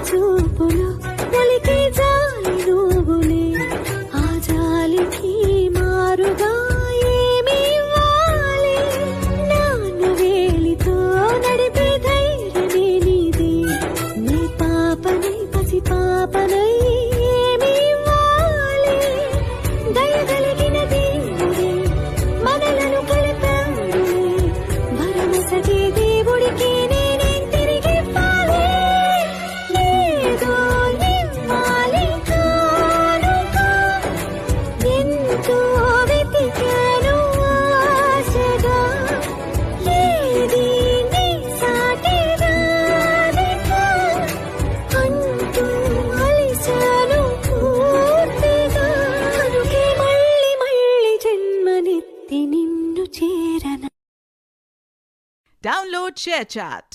చూపులు ఒలికే జాలి నువ్వులే ఆ జాలికి మారుగా ఏమి ఇవ్వాలి నాన్న వేలితో నడిపే ధైర్యమే నీదే నీ పాపనై పసి పాపనై ఏమి ఇవ్వాలి దయగలిగిన దేవుడే మనలను కలిపాడులే భరమసగే దేవుడికి నేనేం తిరిగి ఇవ్వాలి ఏదో ఇవ్వాలి కానుక ఎంతో వెతికాను ఆశగా ఏది నీ సాటి రానిక అంటూ అలిశాను పూర్తిగా కనుకే మళ్ళీ మళ్ళీ జన్మనెత్తి నిన్ను చేరన Download ShareChat.